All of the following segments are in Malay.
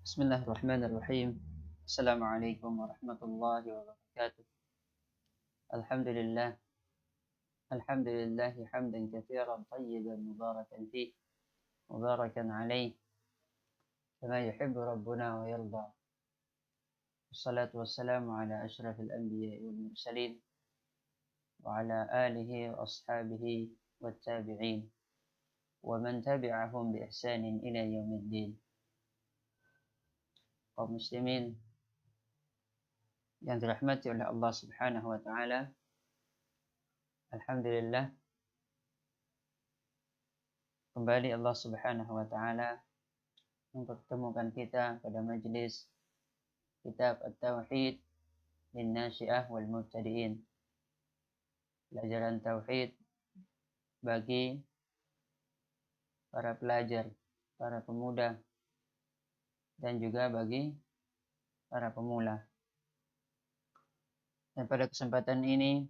Bismillahirrahmanirrahim. Assalamualaikum warahmatullahi wabarakatuh. Alhamdulillah. Alhamdulillahi hamdan katsiran tayyiban mubarakan fih. Mubarakan alaih. Kama yuhibbu rabbuna wa yarda. Wassalatu wassalamu ala ashrafil anbiya wal mursalin. Wa ala alihi wa ashabihi wa tabi'in. Wa man tabi'ahum bi ihsanin ila yaumiddin. Kaum muslimin yang dirahmati oleh Allah Subhanahu wa taala. Alhamdulillah, kembali Allah Subhanahu wa taala mempertemukan kita pada majelis kitab At-Tauhid lin-Nasyi'ah wal Mubtadi'in. Pelajaran tauhid bagi para pelajar, para pemuda, dan juga bagi para pemula. Dan pada kesempatan ini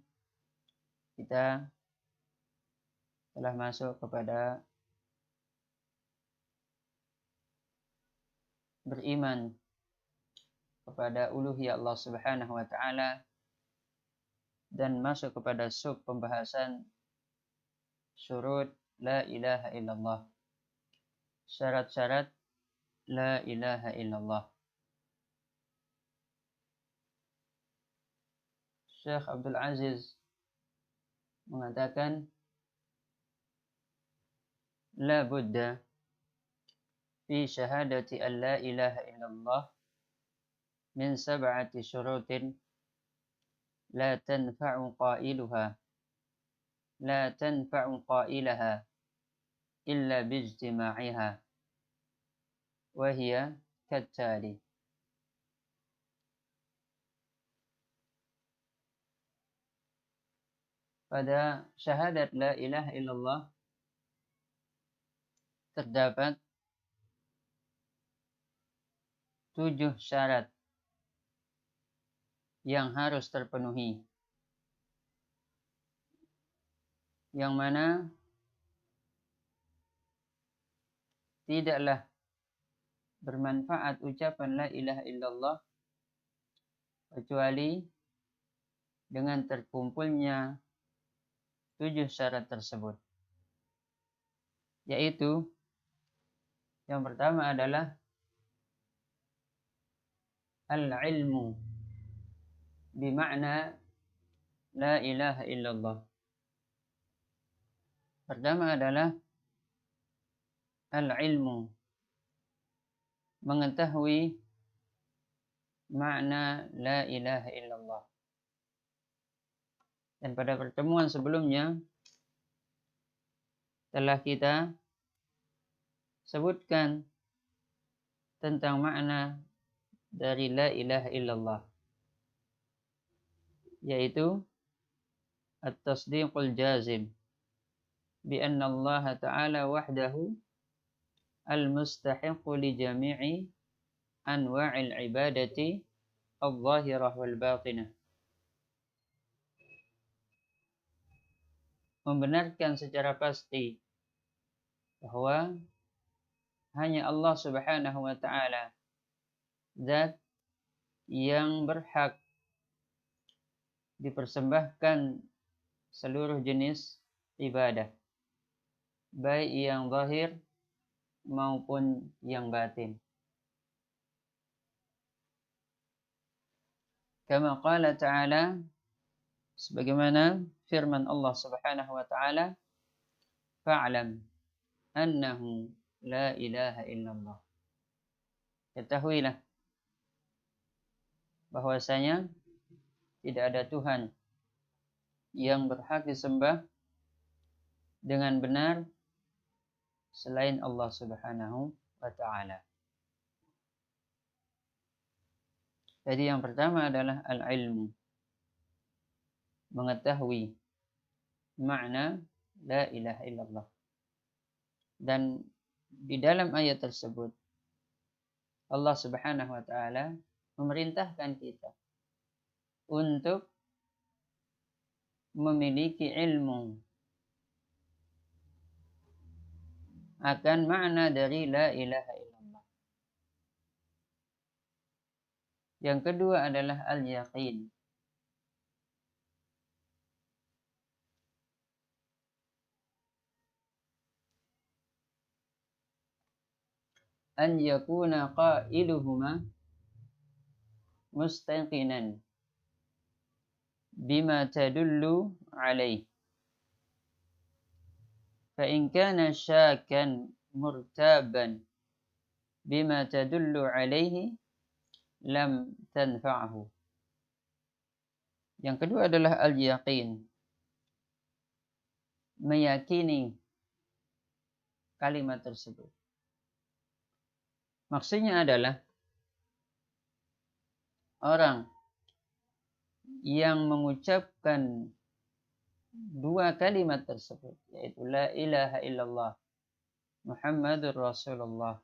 kita telah masuk kepada beriman kepada uluhiyah Allah Subhanahu wa taala dan masuk kepada sub pembahasan syurut la ilaha illallah. Syarat-syarat la ilaha illallah. Syekh Abdul Aziz mengatakan la budda fi syahadati an la ilaha illallah min sab'ati syurutin la tanfa'u qailaha illa bijtima'iha wa hiya kattali. Pada syahadat la ilaha illallah terdapat 7 syarat yang harus terpenuhi, yang mana tidaklah bermanfaat ucapan la ilaha illallah kecuali dengan terkumpulnya 7 syarat tersebut. Yaitu yang pertama adalah al-ilmu bima'na la ilaha illallah. Pertama adalah al-ilmu, mengetahui makna la ilaha illallah. Dan pada pertemuan sebelumnya telah kita sebutkan tentang makna dari la ilaha illallah, yaitu at-tasdiqul jazim bi anna Allah ta'ala wahdahu al-mustahiqu li jami'i anwa'il ibadati al-zahirah wal batinah. Membenarkan secara pasti bahwa hanya Allah Subhanahu wa taala zat yang berhak dipersembahkan seluruh jenis ibadah, baik yang zahir maupun yang batin. Kama qala ta'ala, sebagaimana firman Allah Subhanahu wa taala, fa'lam annahu la ilaha illallah. Ketahuilah bahwasanya tidak ada Tuhan yang berhak disembah dengan benar selain Allah Subhanahu wa taala. Jadi yang pertama adalah al-ilmu, mengetahui makna la ilaha illallah. Dan di dalam ayat tersebut Allah Subhanahu wa taala memerintahkan kita untuk memiliki ilmu akan makna dari la ilaha illallah. Yang kedua adalah al-yaqin. An yakuna qailuhuma mustaqinan bima tadullu alaih. Fa in kana syakkan murtaban bima tadullu alaihi lam tanfa'hu. Yang kedua adalah al-yaqin. Meyakini kalimat tersebut. Maksudnya adalah orang yang mengucapkan dua kalimat tersebut, yaitu la ilaha illallah Muhammadur Rasulullah,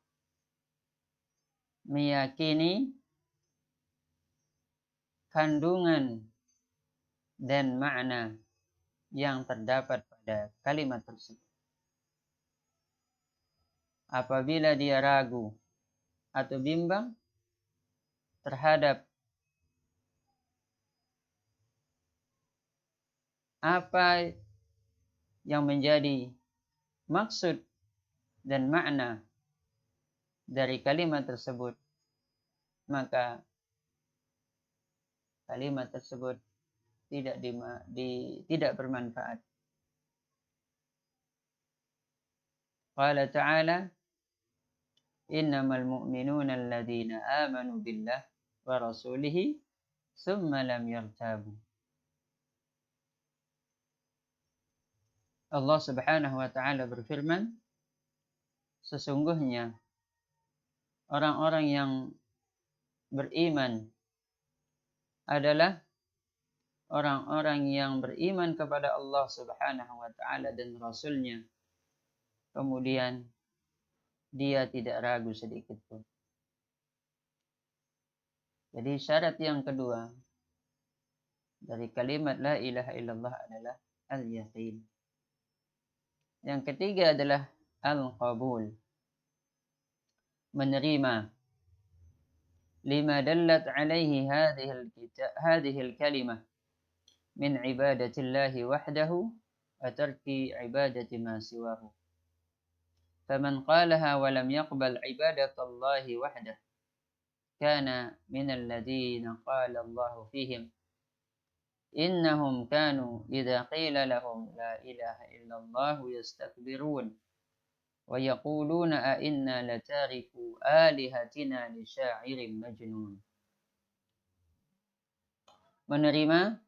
meyakini kandungan dan makna yang terdapat pada kalimat tersebut. Apabila dia ragu atau bimbang terhadap apa yang menjadi maksud dan makna dari kalimat tersebut, maka kalimat tersebut tidak bermanfaat. Qala ta'ala, innamal mu'minuna alladhina amanu billah wa rasulihi summa lam yartabu. Allah Subhanahu wa ta'ala berfirman, sesungguhnya orang-orang yang beriman adalah orang-orang yang beriman kepada Allah Subhanahu wa ta'ala dan Rasulnya. Kemudian dia tidak ragu sedikit pun. Jadi syarat yang kedua dari kalimat la ilaha illallah adalah al-yaqin. Yang ketiga adalah al-qabul. Menerima lima dallat alaihi hadhihi al-kalimah min ibadatillahi wahdahu wa tarki ibadati ma siwahu. Faman qalaha wa lam yaqbal ibadatallahi wahdahu kana min alladhina qala Allahu fihim innahum kanu idza qila lahum la ilaha illallah yastakbirun wa yaquluna a inna latariku alihatina li sya'irin majnun. Menerima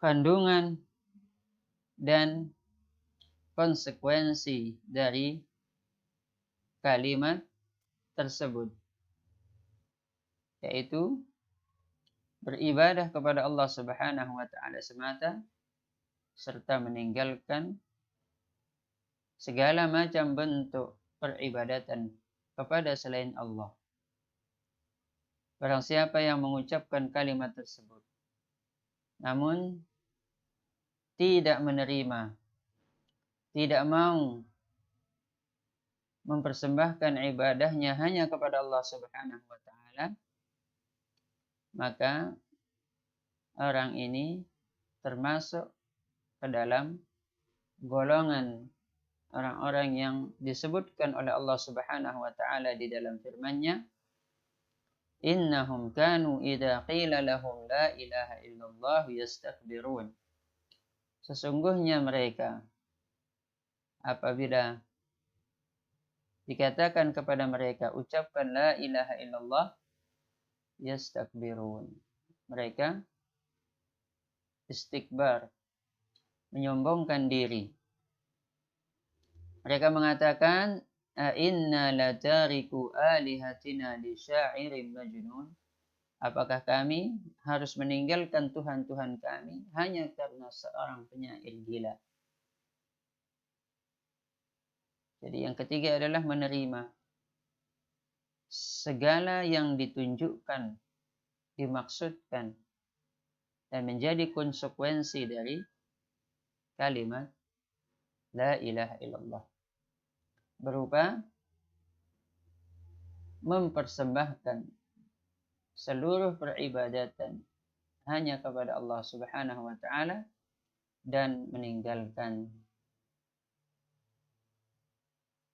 kandungan dan konsekuensi dari kalimat tersebut, yaitu beribadah kepada Allah Subhanahu wa ta'ala semata serta meninggalkan segala macam bentuk peribadatan kepada selain Allah. Barang siapa yang mengucapkan kalimat tersebut namun tidak menerima, tidak mau mempersembahkan ibadahnya hanya kepada Allah Subhanahu wa ta'ala, maka orang ini termasuk ke dalam golongan orang-orang yang disebutkan oleh Allah Subhanahu wa ta'ala di dalam firman-Nya, innahum kanu idza qila lahum la ilaha illallah yastakbirun. Sesungguhnya mereka apabila dikatakan kepada mereka ucapkan la ilaha illallah yastakbirun, mereka istikbar, menyombongkan diri. Mereka mengatakan a inna latariku alihatina li sya'irin majnun. Apakah kami harus meninggalkan Tuhan-Tuhan kami hanya karena seorang penyair gila? Jadi yang ketiga adalah menerima segala yang ditunjukkan, dimaksudkan, dan menjadi konsekuensi dari kalimat la ilaha illallah, berupa mempersembahkan seluruh peribadatan hanya kepada Allah Subhanahu wa taala dan meninggalkan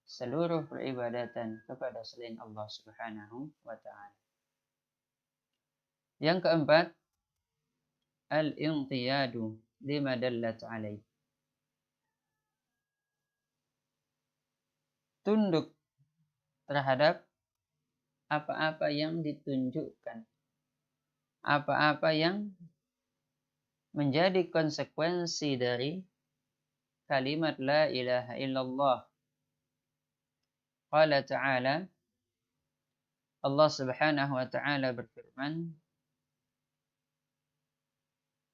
seluruh peribadatan kepada selain Allah Subhanahu wa taala. Yang keempat, al-inqiyadu lima dallat alaih. Tunduk terhadap apa-apa yang ditunjukkan, apa-apa yang menjadi konsekuensi dari kalimat la ilaha illallah. Qala ta'ala, Allah Subhanahu wa ta'ala berfirman,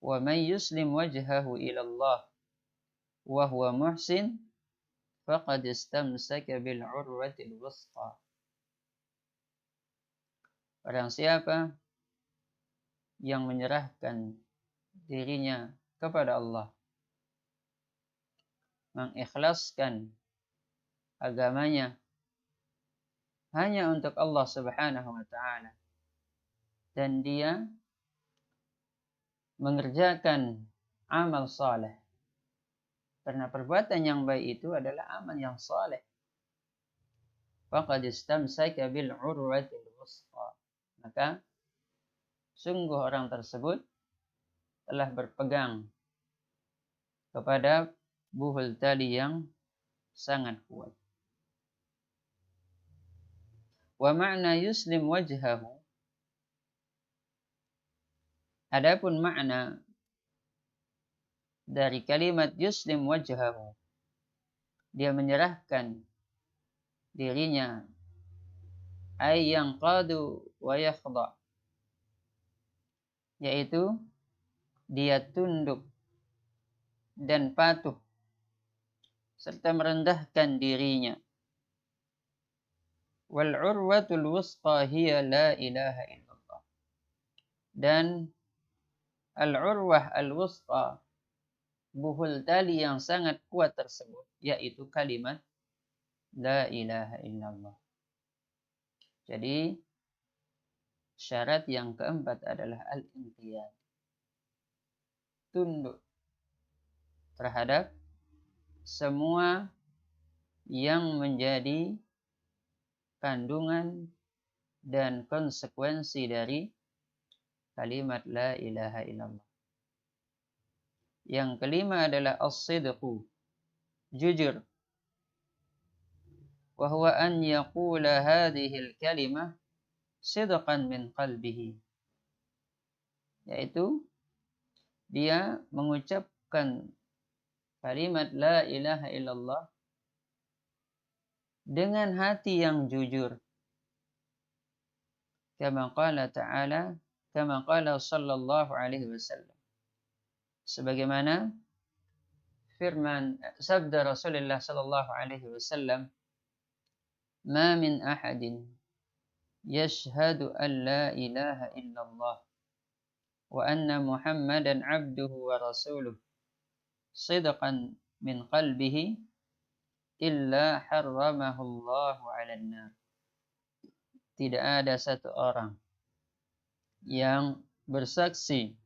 wa man yuslim wajhahu ila Allah wa huwa muhsin faqad istamsaka bil urwatil wuthqa. Barang siapa yang menyerahkan dirinya kepada Allah, mengikhlaskan agamanya hanya untuk Allah Subhanahu wa taala, dan dia mengerjakan amal saleh, karena perbuatan yang baik itu adalah amal yang saleh. Faqad istamsaka bil urwatil wuthqa. Maka sungguh orang tersebut telah berpegang kepada buhul tali yang sangat kuat. Wa ma'na yuslim wajhahu. Adapun makna dari kalimat yuslim wajhahu, dia menyerahkan dirinya, ay yanqadu wa yakhda, yaitu dia tunduk dan patuh serta merendahkan dirinya. Wal urwatul wusqa hiya la ilaha illallah. Dan al-urwah al-wusqa, buhul tali yang sangat kuat tersebut, yaitu kalimat la ilaha illallah. Jadi syarat yang keempat adalah al-inqiyad, tunduk terhadap semua yang menjadi kandungan dan konsekuensi dari kalimat la ilaha illallah. Yang kelima adalah as-sidqu, jujur. Wa huwa an yaqula hadhihi al-kalimah sidqan min qalbihi, yaitu dia mengucapkan kalimat la ilaha illallah dengan hati yang jujur. Kama qala ta'ala, kama qala sallallahu alaihi wasallam, sebagaimana firman sabda Rasulullah sallallahu alaihi wasallam, ma min ahadin yashhadu an la ilaha illallah wa anna muhammadan abduhu wa rasuluh sidqan min qalbihi illa harramahu Allahu 'alan nar. Tidak ada satu orang yang bersaksi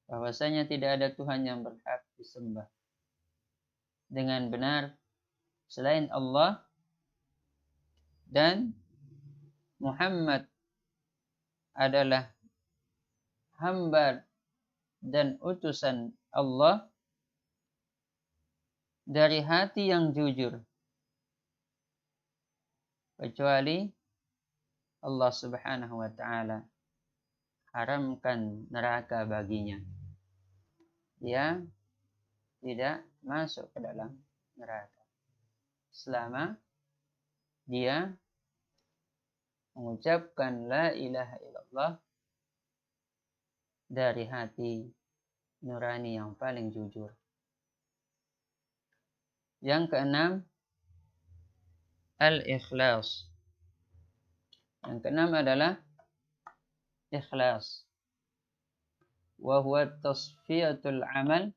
bahwasanya tidak ada Tuhan yang berhak disembah dengan benar selain Allah, dan Muhammad adalah hamba dan utusan Allah, dari hati yang jujur, kecuali Allah Subhanahu wa ta'ala haramkan neraka baginya. Dia tidak masuk ke dalam neraka selama dia mengucapkan la ilaha illallah dari hati nurani yang paling jujur. Yang keenam, al-ikhlas. Yang keenam adalah ikhlas. Wa huwa tasfiyatul amal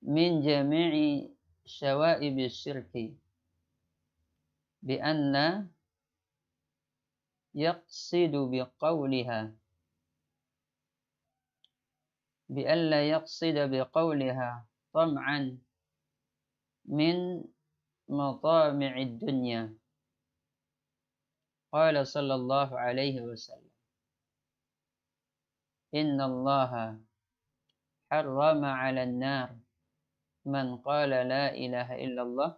min jami'i syawa'ib syirki bi anna yaqsidu biqawliha bi alla yaqsida biqawliha tam'an min matami'id dunya. Qala sallallahu alaihi wasallam, inna allaha harrama 'alan nar man qala la ilaha illallah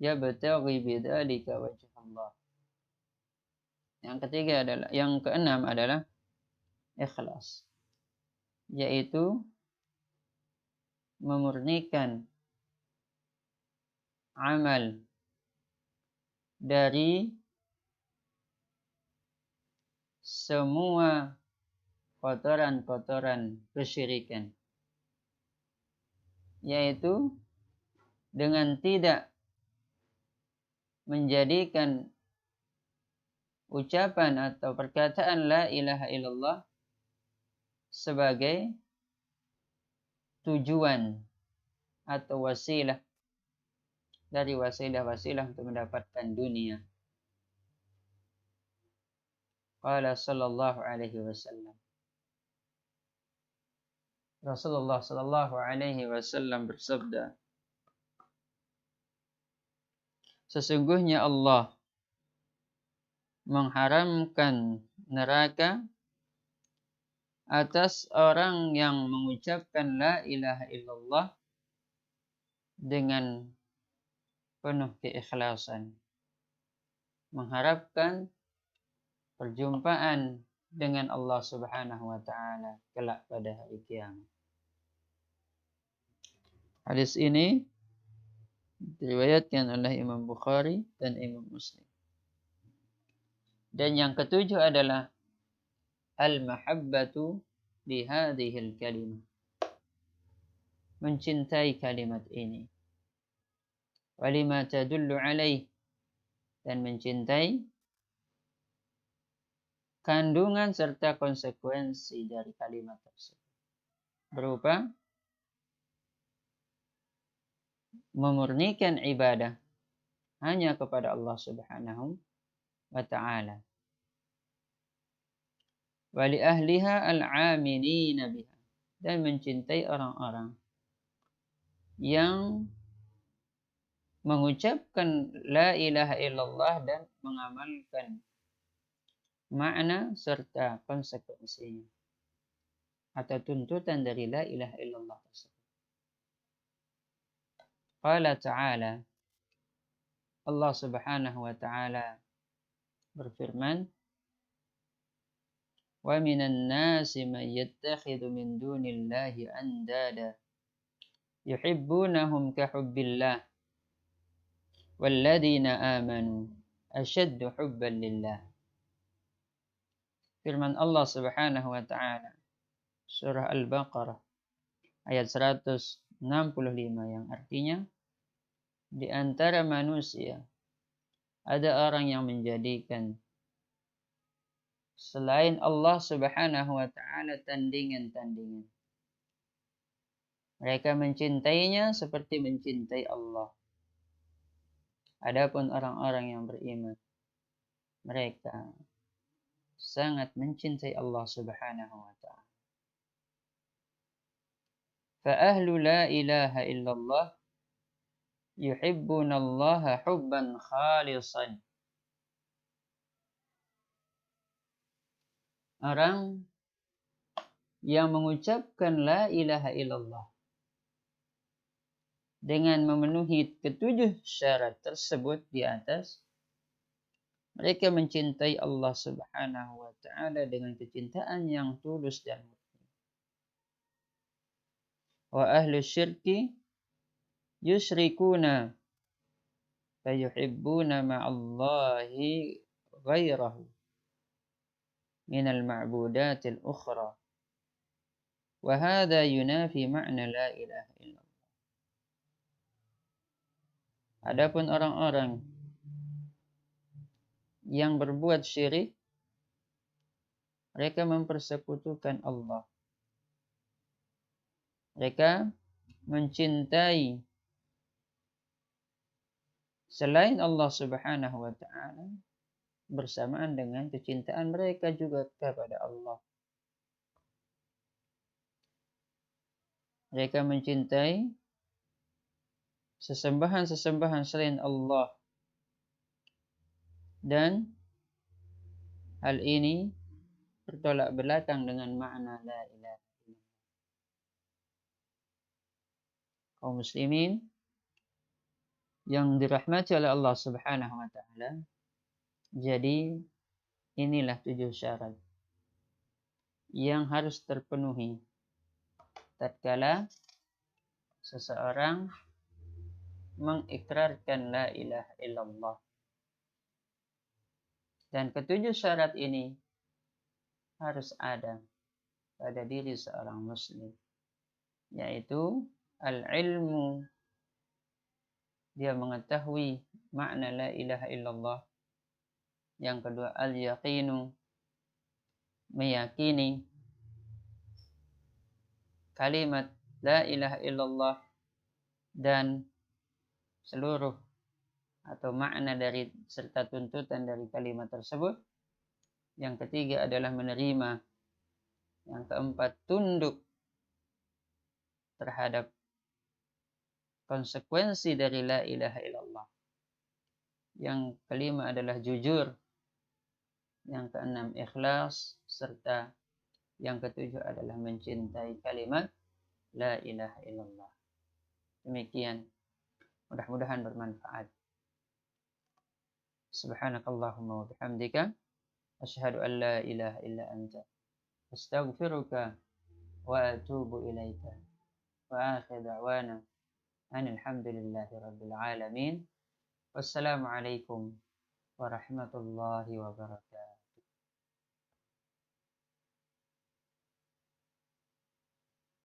yabtaghi bidzalika wajh Allah. Yang keenam adalah ikhlas, yaitu memurnikan amal dari semua kotoran-kotoran kesyirikan, yaitu dengan tidak menjadikan ucapan atau perkataan la ilaha illallah sebagai tujuan atau wasilah dari wasilah-wasilah untuk mendapatkan dunia. Qala sallallahu alaihi wasallam, Rasulullah sallallahu alaihi wasallam bersabda, sesungguhnya Allah mengharamkan neraka atas orang yang mengucapkan la ilaha illallah dengan penuh keikhlasan, mengharapkan perjumpaan dengan Allah Subhanahu wa taala kelak pada hari kiamat. Hadis ini diriwayatkan oleh Imam Bukhari dan Imam Muslim. Dan yang ketujuh adalah al-mahabbatu li hadhil kalimah, mencintai kalimat ini, walima tadullu alaih, dan mencintai kandungan serta konsekuensi dari kalimat tersebut, berupa memurnikan ibadah hanya kepada Allah Subhanahu wa ta'ala, wa li ahliha al-'amilina biha, dan mencintai orang-orang yang mengucapkan la ilaha illallah dan mengamalkan makna serta konsekuensinya atau tuntutan dari la ilaha illallah tersebut. Qala ta'ala, Allah Subhanahu wa ta'ala berfirman, wa minan nasi man yattakhidhu min dunillahi andada yuhibbunahum ka hubbillah walladzina amanu ashaddu hubban lillah. Firman Allah Subhanahu wa ta'ala surah Al-Baqarah ayat 165, yang artinya, di antara manusia ada orang yang menjadikan selain Allah Subhanahu wa ta'ala tandingan-tandingan. Mereka mencintainya seperti mencintai Allah. Adapun orang-orang yang beriman, mereka sangat mencintai Allah Subhanahu wa ta'ala. Fa ahlu la ilaha illallah yuhibbuna Allah hubban khalisan. Orang yang mengucapkan la ilaha illallah dengan memenuhi ketujuh syarat tersebut di atas, mereka mencintai Allah Subhanahu wa ta'ala dengan kecintaan yang tulus dan murni. Wa ahlu syirki yusyrikuna fayuhibbuna ma'allahi ghairahu minal ma'budatil ukhra. Wa hadha yunafi ma'na la ilaha illallah. Adapun orang-orang yang berbuat syirik, mereka mempersekutukan Allah. Mereka mencintai selain Allah Subhanahu wa taala bersamaan dengan kecintaan mereka juga kepada Allah. Mereka mencintai sesembahan-sesembahan selain Allah, dan hal ini bertolak belakang dengan makna la ilaha illallah. Kaum muslimin yang dirahmati oleh Allah Subhanahu wa taala, jadi inilah 7 syarat yang harus terpenuhi tatkala seseorang mengikrarkan la ilaha illallah. Dan ketujuh syarat ini harus ada pada diri seorang muslim, yaitu al-ilmu, dia mengetahui makna la ilaha illallah. Yang kedua al-yaqinu, meyakini kalimat la ilaha illallah dan seluruh atau makna dari serta tuntutan dari kalimat tersebut. Yang ketiga adalah menerima. Yang keempat tunduk terhadap konsekuensi dari la ilaha illallah. Yang kelima adalah jujur. Yang keenam ikhlas, serta yang ketujuh adalah mencintai kalimat la ilaha illallah. Demikian, mudah-mudahan bermanfaat. Subhanakallahumma wa bihamdika asyhadu an la ilaha illa anta astaghfiruka wa atubu ilaika. Wa akhir da'wana alhamdulillahi rabbil alamin. Wassalamualaikum warahmatullahi wabarakatuh.